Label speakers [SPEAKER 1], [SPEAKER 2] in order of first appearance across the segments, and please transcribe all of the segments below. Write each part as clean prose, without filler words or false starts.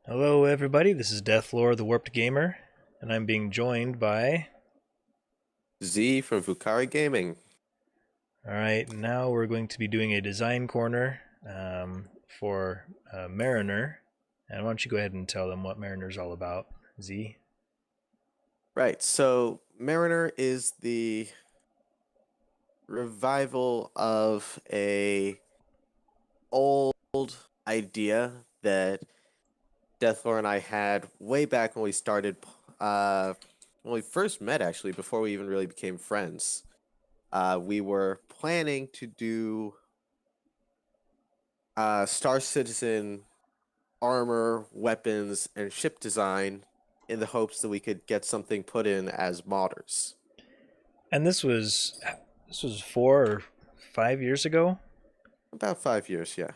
[SPEAKER 1] Hello, everybody. This is Deathlore, the Warped Gamer, and I'm being joined by.
[SPEAKER 2] Z from Fukari Gaming.
[SPEAKER 1] All right, now we're going to be doing a design corner for Mariner. And why don't you go ahead and tell them what Mariner's all about, Z?
[SPEAKER 2] Right, so Mariner is the revival of a old idea that Deathlore and I had way back when we started, uh, when we first met actually, before we even really became friends. We were planning to do Star Citizen armor, weapons, and ship design in the hopes that we could get something put in as modders.
[SPEAKER 1] And this was 4 or 5 years ago,
[SPEAKER 2] About 5 years, yeah.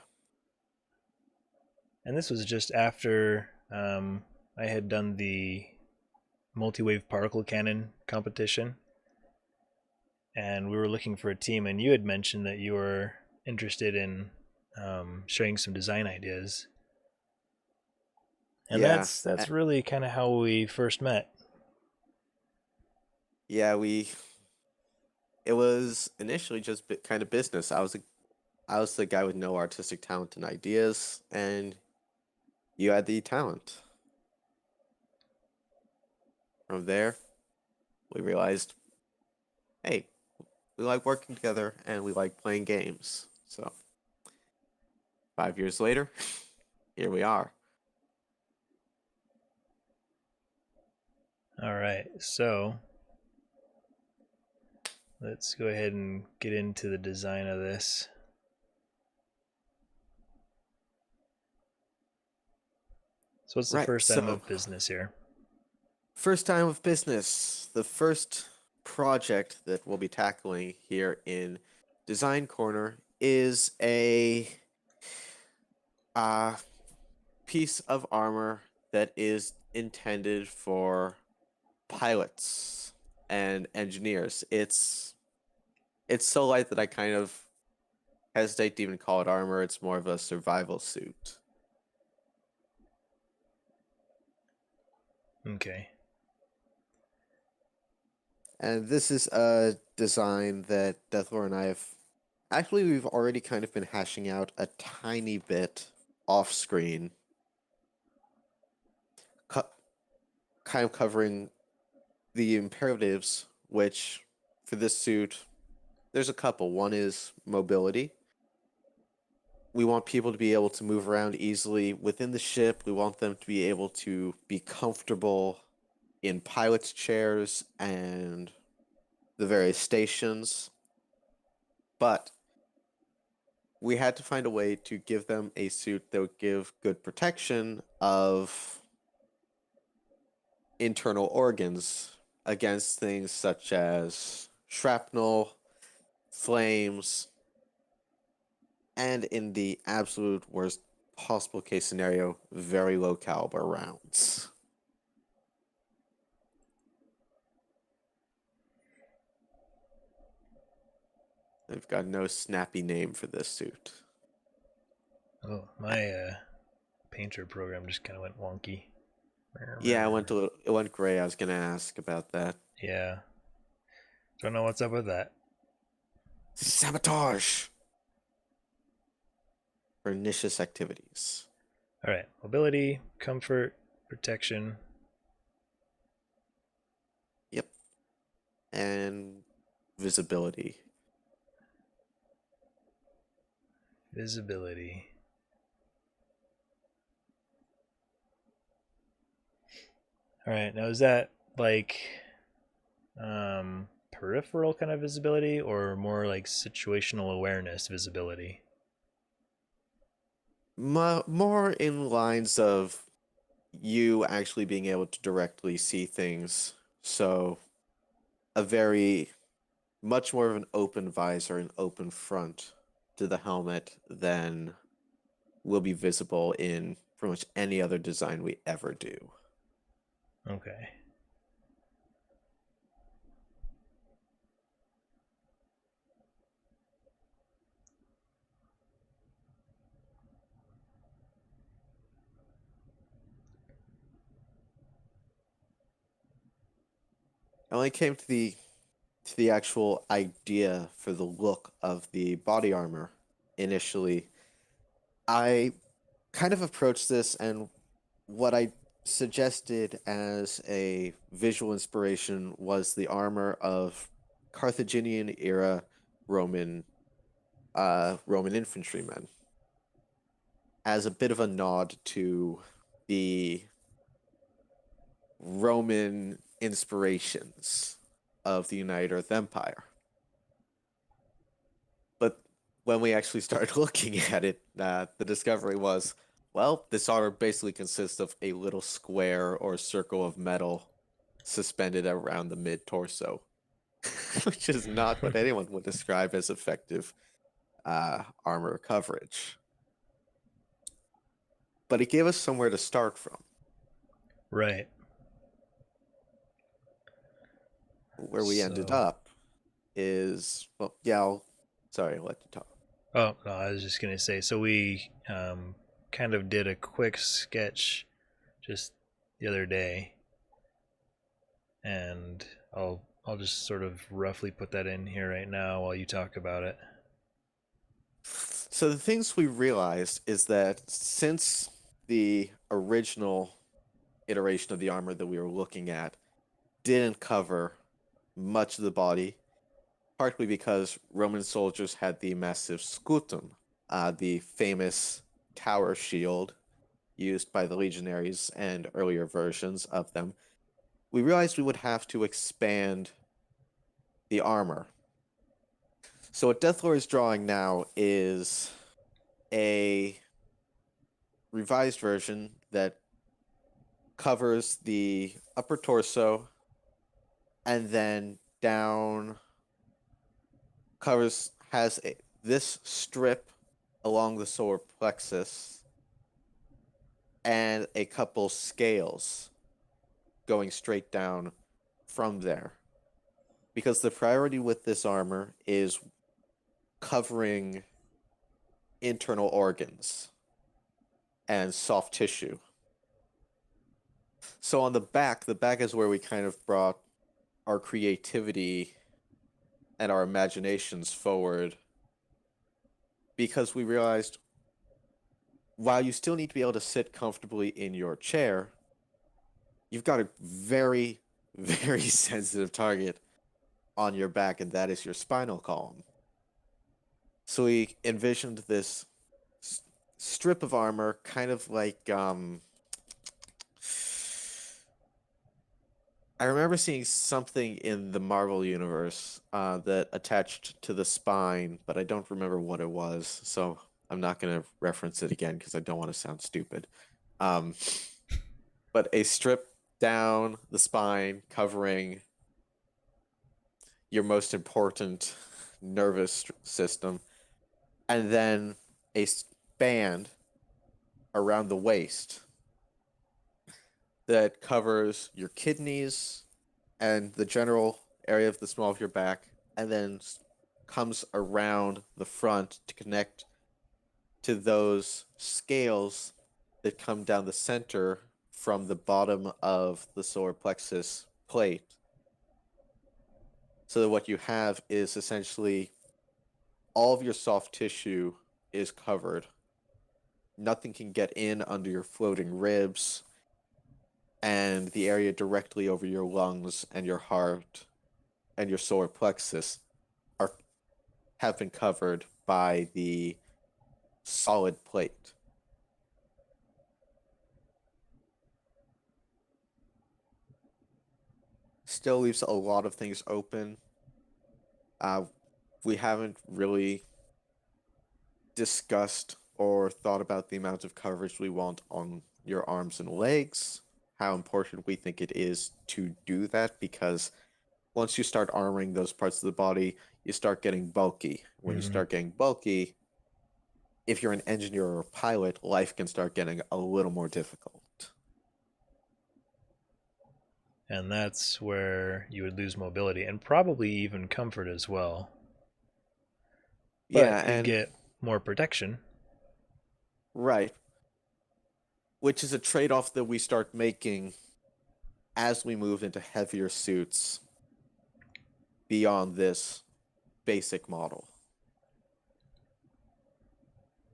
[SPEAKER 1] and this was just after I had done the multi-wave particle cannon competition, and we were looking for a team. And you had mentioned that you were interested in sharing some design ideas. And
[SPEAKER 2] Yeah.
[SPEAKER 1] that's really kind of how we first met.
[SPEAKER 2] Yeah, we it was initially just kind of business. I was the guy with no artistic talent and ideas, and you had the talent. From there, we realized, hey, we like working together and we like playing games. So, 5 years later, here we are.
[SPEAKER 1] All right, so let's go ahead and get into the design of this. So what's the
[SPEAKER 2] Right.
[SPEAKER 1] first item
[SPEAKER 2] So,
[SPEAKER 1] of business here?
[SPEAKER 2] first time of business. The first project that we'll be tackling here in Design Corner is a uh piece of armor that is intended for pilots and engineers. It's so light that I kind of hesitate to even call it armor. It's more of a survival suit.
[SPEAKER 1] Okay.
[SPEAKER 2] And this is a design that Deathlore and I have actually we've already kind of been hashing out a tiny bit off screen, cu- kind of covering the imperatives, which for this suit, there's a couple. One is mobility. We want people to be able to move around easily within the ship. We want them to be able to be comfortable in pilot's chairs and the various stations. But we had to find a way to give them a suit that would give good protection of internal organs against things such as shrapnel, flames, and in the absolute worst possible case scenario, very low caliber rounds. I've got no snappy name for this suit.
[SPEAKER 1] Oh, my painter program just kind of went wonky.
[SPEAKER 2] Yeah, it went gray. I was gonna ask about that.
[SPEAKER 1] Yeah. Don't know what's up with that.
[SPEAKER 2] Sabotage! Pernicious activities.
[SPEAKER 1] All right. Mobility, comfort, protection,
[SPEAKER 2] Yep. And visibility.
[SPEAKER 1] visibility. All right. Now is that like peripheral kind of visibility or more like situational awareness visibility?
[SPEAKER 2] More in lines of you actually being able to directly see things. So, a very much more of an open visor and open front to the helmet than will be visible in pretty much any other design we ever do.
[SPEAKER 1] Okay.
[SPEAKER 2] And when it came to the actual idea for the look of the body armor initially, I kind of approached this, and what I suggested as a visual inspiration was the armor of Carthaginian era Roman Roman infantrymen, as a bit of a nod to the Roman inspirations of the United Earth Empire. But when we actually started looking at it, the discovery was, well, this armor basically consists of a little square or circle of metal suspended around the mid torso, which is not what anyone would describe as effective armor coverage. But it gave us somewhere to start from.
[SPEAKER 1] Right.
[SPEAKER 2] Where we ended
[SPEAKER 1] So,
[SPEAKER 2] up is, well, yeah, sorry, I'll let you talk.
[SPEAKER 1] oh no, I was just gonna say. So we kind of did a quick sketch just the other day, and I'll just sort of roughly put that in here right now while you talk about it.
[SPEAKER 2] So the things we realized is that since the original iteration of the armor that we were looking at didn't cover much of the body, partly because Roman soldiers had the massive scutum, the famous tower shield used by the legionaries and earlier versions of them, we realized we would have to expand the armor. So what Deathlord is drawing now is a revised version that covers the upper torso and then down has this strip along the solar plexus and a couple scales going straight down from there. Because the priority with this armor is covering internal organs and soft tissue. So on the back is where we kind of brought our creativity and our imaginations forward, because we realized while you still need to be able to sit comfortably in your chair, you've got a very, very sensitive target on your back, and that is your spinal column. So we envisioned this strip of armor, kind of like I remember seeing something in the Marvel universe that attached to the spine, but I don't remember what it was, so I'm not going to reference it again because I don't want to sound stupid. But a strip down the spine covering your most important nervous system, and then a band around the waist that covers your kidneys and the general area of the small of your back, and then comes around the front to connect to those scales that come down the center from the bottom of the solar plexus plate. So that what you have is essentially all of your soft tissue is covered. Nothing can get in under your floating ribs, and the area directly over your lungs and your heart and your solar plexus have been covered by the solid plate. Still leaves a lot of things open. We haven't really discussed or thought about the amount of coverage we want on your arms and legs, how important we think it is to do that, because once you start armoring those parts of the body, you start getting bulky. When you start getting bulky, if you're an engineer or a pilot, life can start getting a little more difficult.
[SPEAKER 1] And that's where you would lose mobility and probably even comfort as well.
[SPEAKER 2] Yeah,
[SPEAKER 1] But you'd
[SPEAKER 2] and
[SPEAKER 1] get more protection.
[SPEAKER 2] right. Which is a trade-off that we start making as we move into heavier suits beyond this basic model.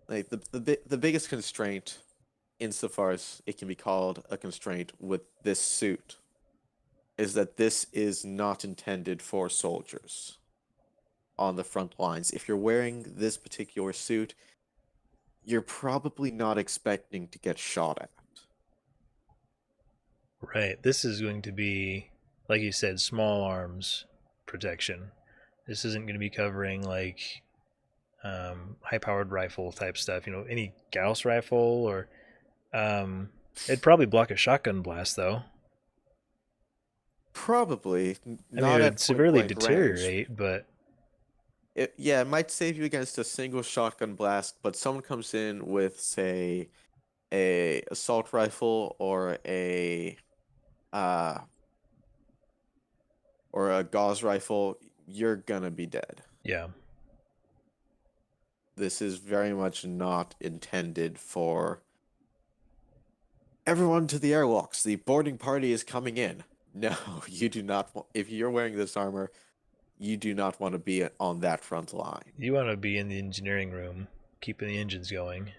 [SPEAKER 2] Like the biggest constraint, insofar as it can be called a constraint with this suit, is that this is not intended for soldiers on the front lines. If you're wearing this particular suit, you're probably not expecting to get shot at.
[SPEAKER 1] Right. This is going to be, like you said, small arms protection. This isn't going to be covering like high-powered rifle type stuff. You know, any Gauss rifle or it'd probably block a shotgun blast though.
[SPEAKER 2] Probably
[SPEAKER 1] I mean, it
[SPEAKER 2] not
[SPEAKER 1] would
[SPEAKER 2] at point
[SPEAKER 1] severely
[SPEAKER 2] blank range.
[SPEAKER 1] deteriorate, but
[SPEAKER 2] Yeah, it might save you against a single shotgun blast, but someone comes in with, say, a assault rifle uh or a Gauss rifle, you're gonna be dead.
[SPEAKER 1] yeah.
[SPEAKER 2] This is very much not intended for everyone to the airlocks. The boarding party is coming in. No, you do not. If you're wearing this armor, you do not want to be on that front line.
[SPEAKER 1] You want to be in the engineering room, keeping the engines going,
[SPEAKER 2] Yeah,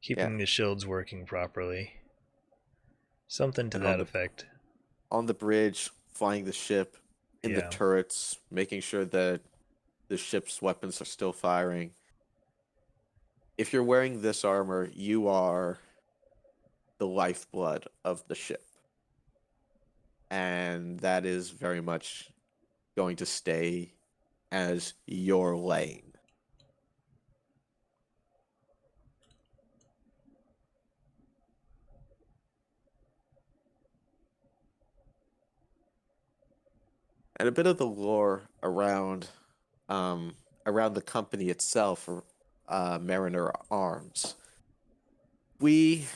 [SPEAKER 1] keeping the shields working properly. Something to
[SPEAKER 2] and
[SPEAKER 1] that effect.
[SPEAKER 2] on the bridge, flying the ship, in the
[SPEAKER 1] Yeah.
[SPEAKER 2] turrets, making sure that the ship's weapons are still firing. If you're wearing this armor, you are the lifeblood of the ship. And that is very much going to stay as your lane. And a bit of the lore around the company itself, Mariner Arms. We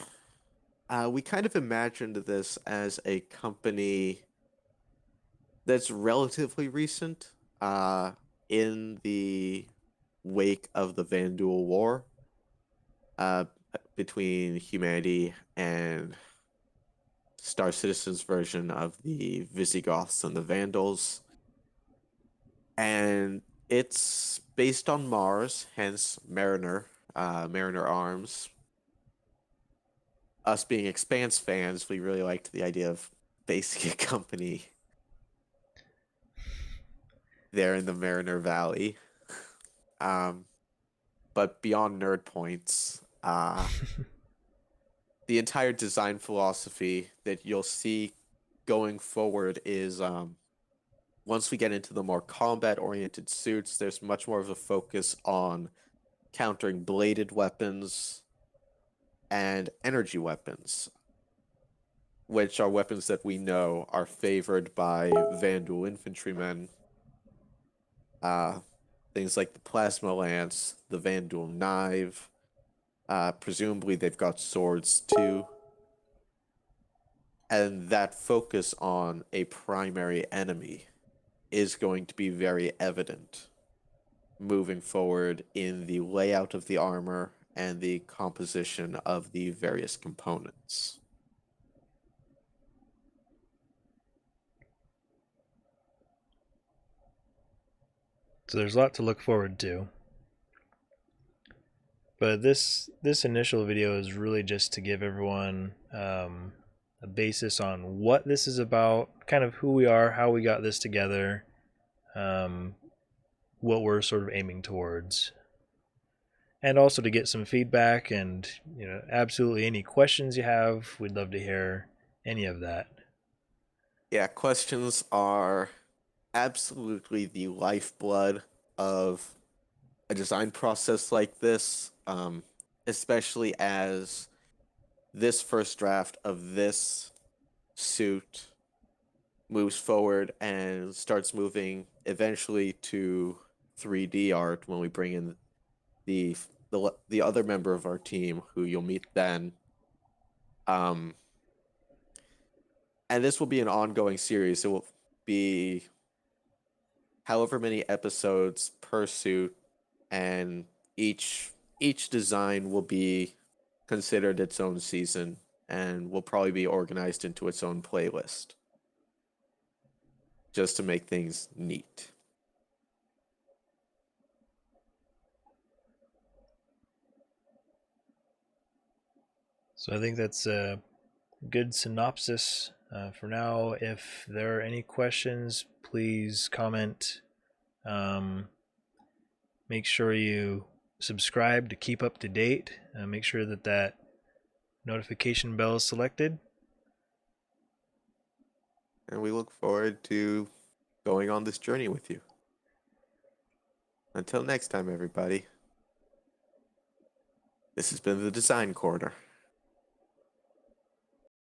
[SPEAKER 2] we kind of imagined this as a company that's relatively recent, in the wake of the Vanduul War, uh, between humanity and Star Citizen's version of the Visigoths and the Vandals. And it's based on Mars, hence Mariner, Mariner Arms. Us being Expanse fans, we really liked the idea of basing a company there in the Mariner Valley. Um, but beyond nerd points, the entire design philosophy that you'll see going forward is, once we get into the more combat-oriented suits, there's much more of a focus on countering bladed weapons and energy weapons, which are weapons that we know are favored by Vanduul infantrymen. Things like the Plasma Lance, the Vanduul Knife. Presumably, they've got swords too. And that focus on a primary enemy is going to be very evident moving forward in the layout of the armor and the composition of the various components.
[SPEAKER 1] So there's a lot to look forward to. But this initial video is really just to give everyone a basis on what this is about, kind of who we are, how we got this together, um, what we're sort of aiming towards, and also to get some feedback and absolutely any questions you have. We'd love to hear any of that.
[SPEAKER 2] Yeah, questions are absolutely the lifeblood of a design process like this, especially as this first draft of this suit moves forward and starts moving eventually to 3D art when we bring in the the other member of our team who you'll meet then. And this will be an ongoing series. It will be however many episodes per suit, and each design will be considered its own season and will probably be organized into its own playlist. just to make things neat.
[SPEAKER 1] So I think that's a good synopsis for now. If there are any questions, please comment. Make sure you subscribe to keep up to date. Make sure that notification bell is selected.
[SPEAKER 2] And we look forward to going on this journey with you. Until next time, everybody. This has been the Design Corner.